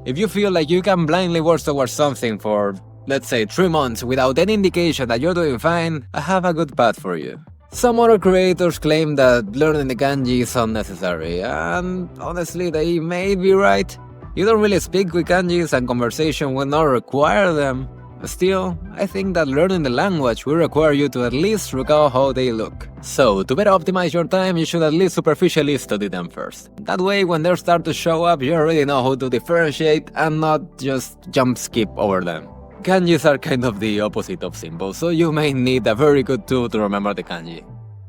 If you feel like you can blindly work towards something for, let's say, 3 months without any indication that you're doing fine, I have a good path for you. Some other creators claim that learning the kanji is unnecessary, and honestly they may be right. You don't really speak with kanjis and conversation will not require them. Still, I think that learning the language will require you to at least recall how they look. So, to better optimize your time, you should at least superficially study them first. That way, when they start to show up, you already know how to differentiate and not just jump skip over them. Kanjis are kind of the opposite of symbols, so you may need a very good tool to remember the kanji.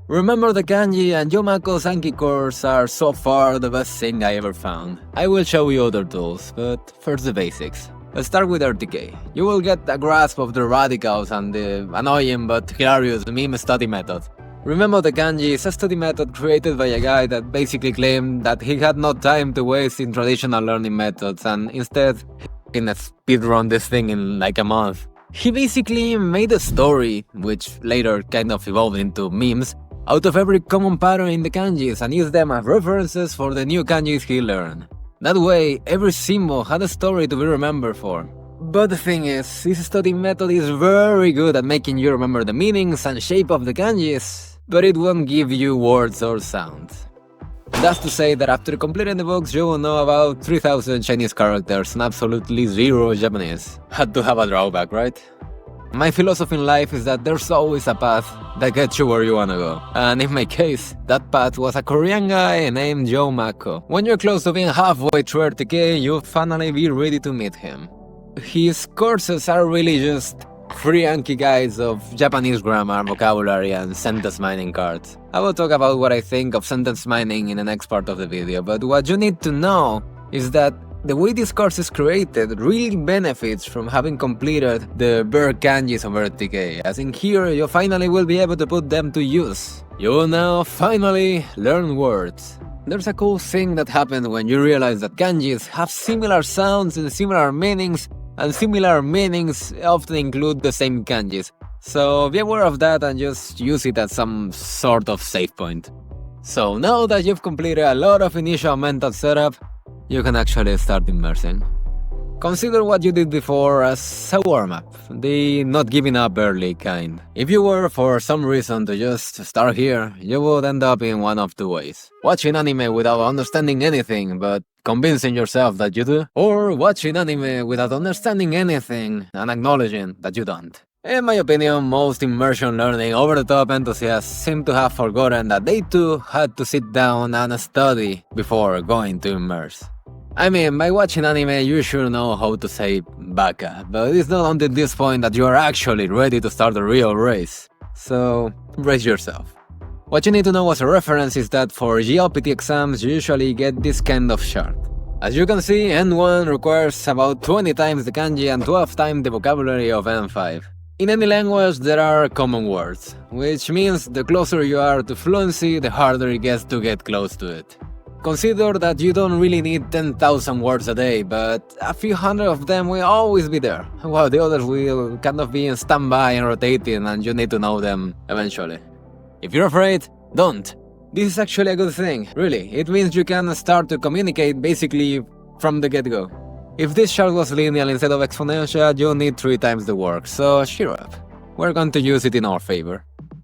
Remember the Kanji and Jo-Mako's ANKI course are so far the best thing I ever found. I will show you other tools, but first the basics. Let's start with RTK. You will get a grasp of the radicals and the annoying but hilarious meme study method. Remember the Kanji is a study method created by a guy that basically claimed that he had no time to waste in traditional learning methods and instead he can speedrun this thing in like a month. He basically made a story, which later kind of evolved into memes, out of every common pattern in the kanjis and used them as references for the new kanjis he learned. That way, every symbol had a story to be remembered for. But the thing is, this study method is very good at making you remember the meanings and shape of the kanjis, but it won't give you words or sounds. That's to say that after completing the books, you will know about 3000 Chinese characters and absolutely zero Japanese. Had to have a drawback, right? My philosophy in life is that there's always a path that gets you where you wanna go. And in my case, that path was a Korean guy named Jo-Mako. When you're close to being halfway through RTK, you'll finally be ready to meet him. His courses are really just free ANKI guides of Japanese grammar, vocabulary, and sentence mining cards. I will talk about what I think of sentence mining in the next part of the video, but what you need to know is that the way this course is created really benefits from having completed the bare kanjis of RTK, as in here you finally will be able to put them to use. You will now finally learn words. There's a cool thing that happens when you realize that kanjis have similar sounds and similar meanings often include the same kanjis. So be aware of that and just use it as some sort of save point. So now that you've completed a lot of initial mental setup, you can actually start immersing. Consider what you did before as a warm-up, the not giving up early kind. If you were for some reason to just start here, you would end up in one of two ways. Watching anime without understanding anything, but convincing yourself that you do, or watching anime without understanding anything and acknowledging that you don't. In my opinion, most immersion learning over-the-top enthusiasts seem to have forgotten that they too had to sit down and study before going to immerse. I mean, by watching anime you sure know how to say baka, but it's not until this point that you are actually ready to start a real race. So, brace yourself. What you need to know as a reference is that for GLPT exams you usually get this kind of chart. As you can see, N1 requires about 20 times the kanji and 12 times the vocabulary of N5. In any language there are common words, which means the closer you are to fluency, the harder it gets to get close to it. Consider that you don't really need 10,000 words a day, but a few hundred of them will always be there, while the others will kind of be in standby and rotating and you need to know them eventually. If you're afraid, don't. This is actually a good thing, really. It means you can start to communicate basically from the get-go. If this chart was linear instead of exponential, you'll need 3 times the work, so cheer up. We're going to use it in our favor.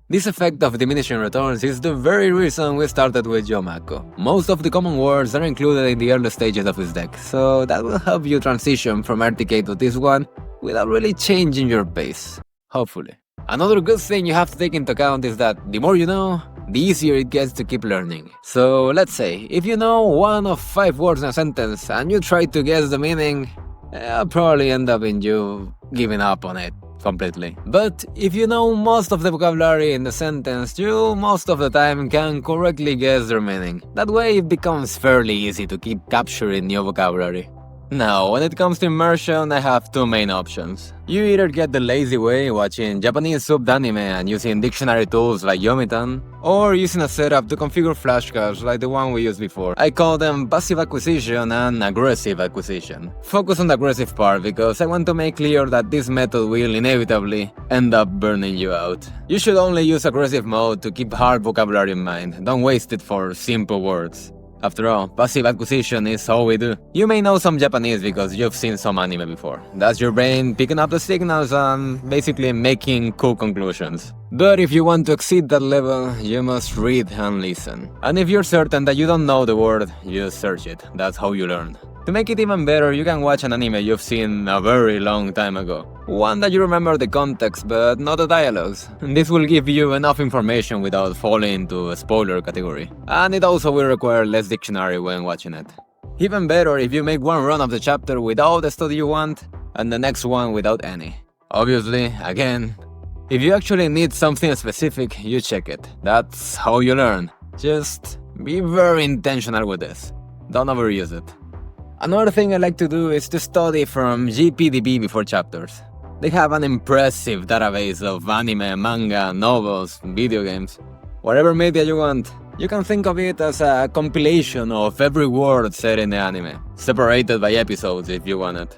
This effect of diminishing returns is the very reason we started with Jo-Mako. Most of the common words are included in the early stages of his deck, so that will help you transition from RTK to this one without really changing your pace, hopefully. Another good thing you have to take into account is that the more you know, the easier it gets to keep learning. So let's say, if you know 1 of 5 words in a sentence and you try to guess the meaning, I'll probably end up in you giving up on it completely. But if you know most of the vocabulary in the sentence, you most of the time can correctly guess their meaning. That way it becomes fairly easy to keep capturing new vocabulary. Now, when it comes to immersion, I have 2 main options. You either get the lazy way, watching Japanese subbed anime and using dictionary tools like Yomitan, or using a setup to configure flashcards like the one we used before. I call them passive acquisition and aggressive acquisition. Focus on the aggressive part because I want to make clear that this method will inevitably end up burning you out. You should only use aggressive mode to keep hard vocabulary in mind, don't waste it for simple words. After all, passive acquisition is all we do. You may know some Japanese because you've seen some anime before. That's your brain picking up the signals and basically making cool conclusions. But if you want to exceed that level, you must read and listen. And if you're certain that you don't know the word, you search it. That's how you learn. To make it even better, you can watch an anime you've seen a very long time ago. One that you remember the context but not the dialogues. This will give you enough information without falling into a spoiler category. And it also will require less dictionary when watching it. Even better if you make one run of the chapter without the study you want, and the next one without any. Obviously, again, if you actually need something specific, you check it. That's how you learn. Just be very intentional with this. Don't overuse it. Another thing I like to do is to study from JPDB before chapters. They have an impressive database of anime, manga, novels, video games, whatever media you want. You can think of it as a compilation of every word said in the anime, separated by episodes if you want it.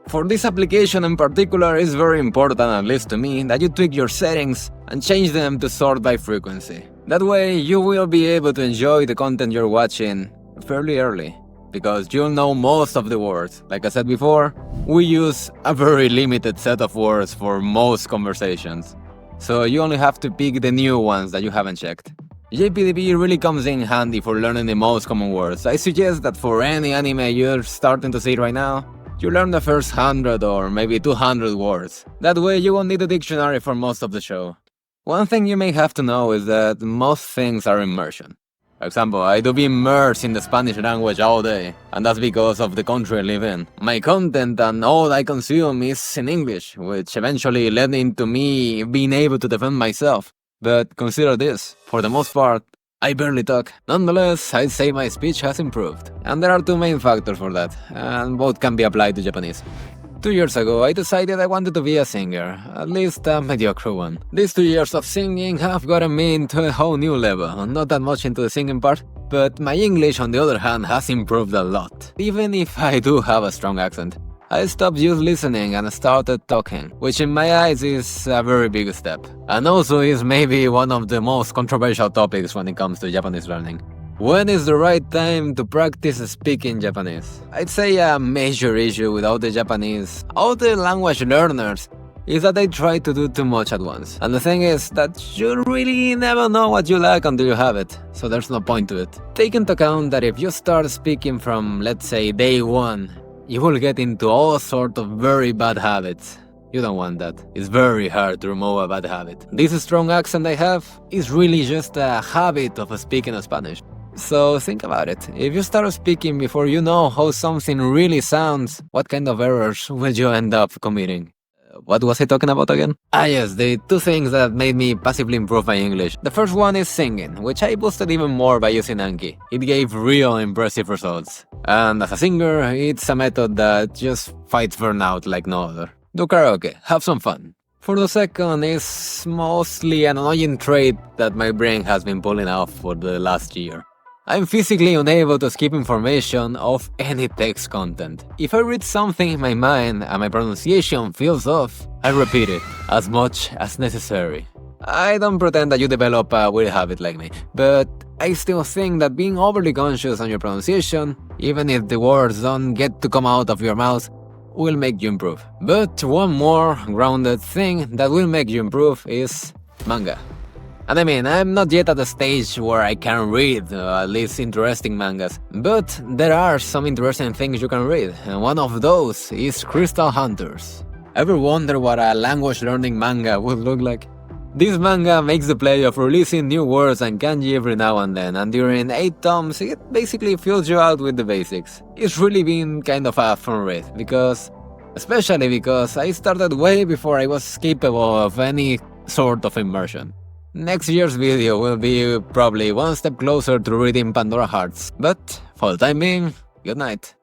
For this application in particular, it's very important, at least to me, that you tweak your settings and change them to sort by frequency. That way, you will be able to enjoy the content you're watching fairly early, because you'll know most of the words. Like I said before, we use a very limited set of words for most conversations, so you only have to pick the new ones that you haven't checked. JPDB really comes in handy for learning the most common words. I suggest that for any anime you're starting to see right now, you learn the first 100 or maybe 200 words. That way you won't need a dictionary for most of the show. One thing you may have to know is that most things are immersion. For example, I do be immersed in the Spanish language all day, and that's because of the country I live in. My content and all I consume is in English, which eventually led into me being able to defend myself. But consider this, for the most part, I barely talk. Nonetheless, I'd say my speech has improved. And there are two main factors for that, and both can be applied to Japanese. 2 years ago, I decided I wanted to be a singer, at least a mediocre one. These 2 years of singing have gotten me into a whole new level, not that much into the singing part, but my English on the other hand has improved a lot. Even if I do have a strong accent, I stopped just listening and started talking, which in my eyes is a very big step. And also is maybe one of the most controversial topics when it comes to Japanese learning. When is the right time to practice speaking Japanese? I'd say a major issue with all the language learners is that they try to do too much at once. And the thing is that you really never know what you like until you have it, so there's no point to it. Take into account that if you start speaking from, let's say, day one, you will get into all sorts of very bad habits. You don't want that. It's very hard to remove a bad habit. This strong accent I have is really just a habit of speaking Spanish. So think about it. If you start speaking before you know how something really sounds, what kind of errors will you end up committing? What was I talking about again? Yes, the two things that made me passively improve my English. The first one is singing, which I boosted even more by using ANKI. It gave real impressive results. And as a singer, it's a method that just fights burnout like no other. Do karaoke, have some fun. For the second, is mostly an annoying trait that my brain has been pulling off for the last year. I'm physically unable to skip information of any text content. If I read something in my mind and my pronunciation feels off, I repeat it as much as necessary. I don't pretend that you develop a weird habit like me, but I still think that being overly conscious on your pronunciation, even if the words don't get to come out of your mouth, will make you improve. But one more grounded thing that will make you improve is manga. And I mean, I'm not yet at the stage where I can read at least interesting mangas, but there are some interesting things you can read, and one of those is Crystal Hunters. Ever wonder what a language learning manga would look like? This manga makes the play of releasing new words and kanji every now and then, and during 8 tomes it basically fills you out with the basics. It's really been kind of a fun read, especially because I started way before I was capable of any sort of immersion. Next year's video will be probably one step closer to reading Pandora Hearts, but for the time being, good night.